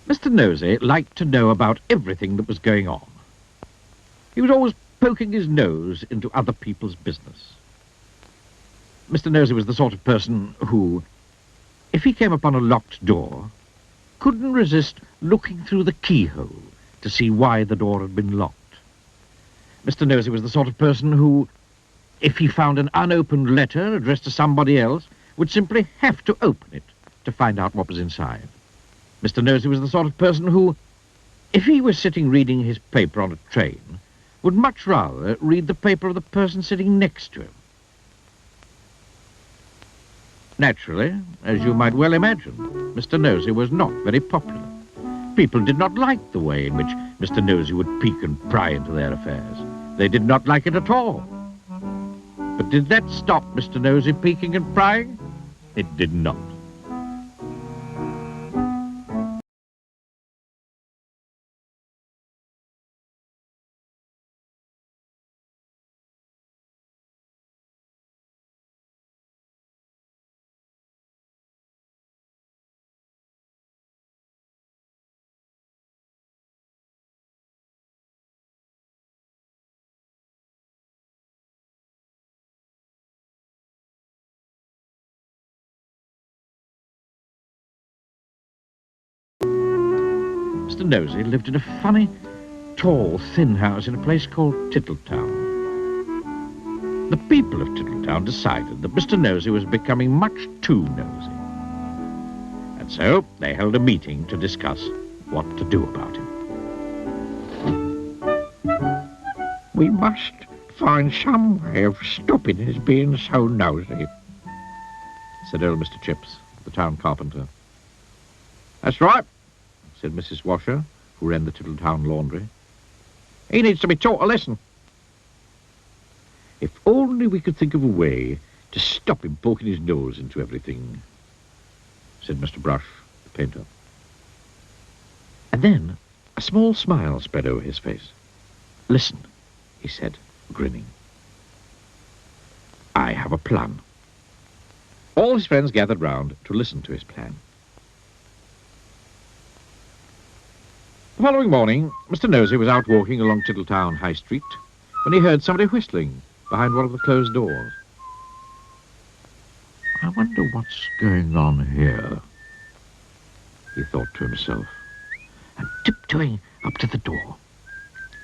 Mr. Nosey liked to know about everything that was going on. He was always poking his nose into other people's business. Mr. Nosey was the sort of person who, if he came upon a locked door, couldn't resist looking through the keyhole to see why the door had been locked. Mr. Nosey was the sort of person who, if he found an unopened letter addressed to somebody else, would simply have to open it to find out what was inside. Mr. Nosey was the sort of person who, if he was sitting reading his paper on a train, would much rather read the paper of the person sitting next to him. Naturally, as you might well imagine, Mr. Nosey was not very popular. People did not like the way in which Mr. Nosey would peek and pry into their affairs. They did not like it at all. But did that stop Mr. Nosey peeking and prying? It did not. Mr. Nosey lived in a funny, tall, thin house in a place called Tittletown. The people of Tittletown decided that Mr. Nosey was becoming much too nosy. And so they held a meeting to discuss what to do about him. We must find some way of stopping his being so nosy, said old Mr. Chips, the town carpenter. That's right, said Mrs. Washer, who ran the Tittletown laundry. He needs to be taught a lesson. If only we could think of a way to stop him poking his nose into everything, said Mr. Brush, the painter. And then a small smile spread over his face. Listen, he said, grinning. I have a plan. All his friends gathered round to listen to his plan. The following morning, Mr. Nosey was out walking along Tittletown High Street when he heard somebody whistling behind one of the closed doors. I wonder what's going on here, he thought to himself, and tiptoeing up to the door,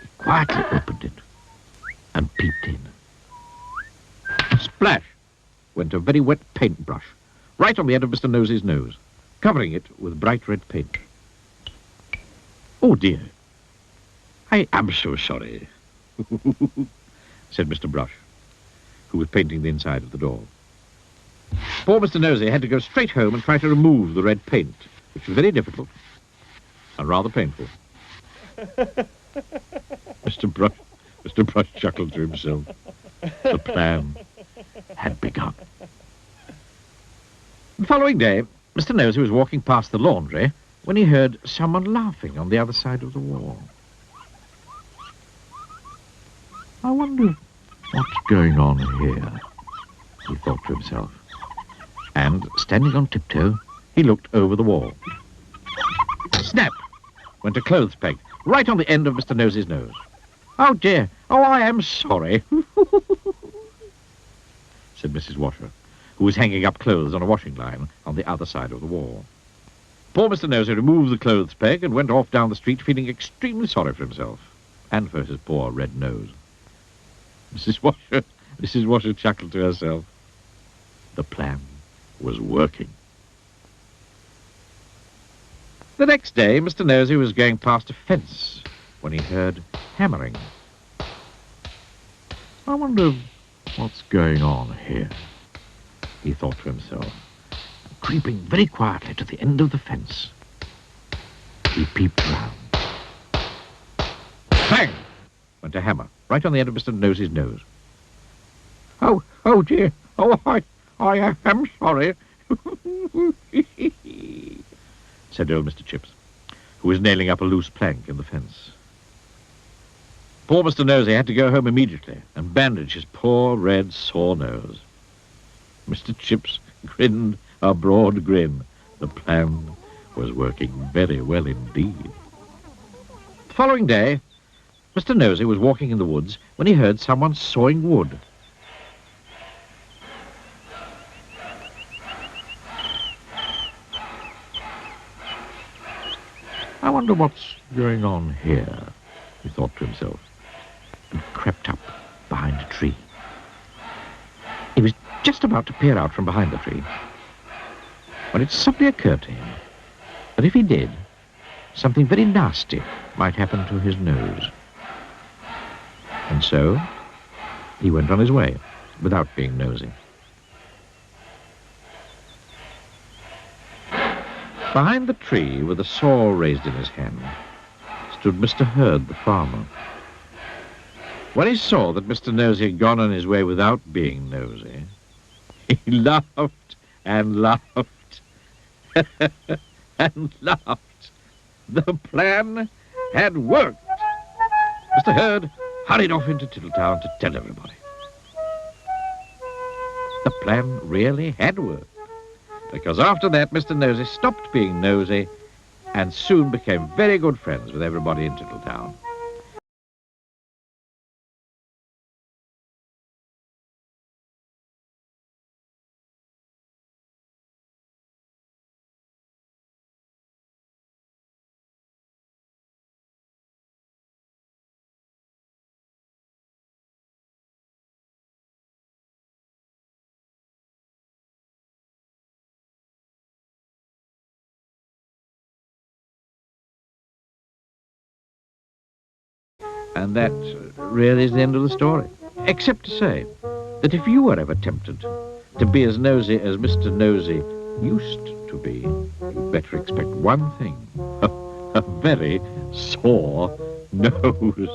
he quietly opened it and peeped in. Splash went a very wet paintbrush right on the end of Mr. Nosey's nose, covering it with bright red paint. Oh, dear. I am so sorry, said Mr. Brush, who was painting the inside of the door. Poor Mr. Nosey had to go straight home and try to remove the red paint, which was very difficult and rather painful. Mr. Brush chuckled to himself. The plan had begun. The following day, Mr. Nosey was walking past the laundry when he heard someone laughing on the other side of the wall. I wonder what's going on here, he thought to himself. And, standing on tiptoe, he looked over the wall. Snap! Went a clothes peg right on the end of Mr. Nosey's nose. Oh, dear. Oh, I am sorry, said Mrs. Washer, who was hanging up clothes on a washing line on the other side of the wall. Poor Mr. Nosey removed the clothes peg and went off down the street feeling extremely sorry for himself and for his poor red nose. Mrs. Washer chuckled to herself. The plan was working. The next day, Mr. Nosey was going past a fence when he heard hammering. I wonder what's going on here, he thought to himself. Creeping very quietly to the end of the fence, he peeped round. Bang! Went a hammer right on the end of Mr. Nosey's nose. Oh, dear. Oh, I am sorry, said old Mr. Chips, who was nailing up a loose plank in the fence. Poor Mr. Nosey had to go home immediately and bandage his poor red sore nose. Mr. Chips grinned a broad grin. The plan was working very well indeed. The following day, Mr. Nosey was walking in the woods when he heard someone sawing wood. I wonder what's going on here, he thought to himself, and crept up behind a tree. He was just about to peer out from behind the tree when it suddenly occurred to him that if he did, something very nasty might happen to his nose. And so he went on his way without being nosy. Behind the tree, with a saw raised in his hand, stood Mr. Herd, the farmer. When he saw that Mr. Nosey had gone on his way without being nosy, he laughed and laughed and laughed. The plan had worked. Mr. Herd hurried off into Tittletown to tell everybody. The plan really had worked, because after that Mr. Nosey stopped being nosy and soon became very good friends with everybody in Tittletown. And that really is the end of the story. Except to say that if you were ever tempted to be as nosy as Mr. Nosey used to be, you'd better expect one thing, a very sore nose.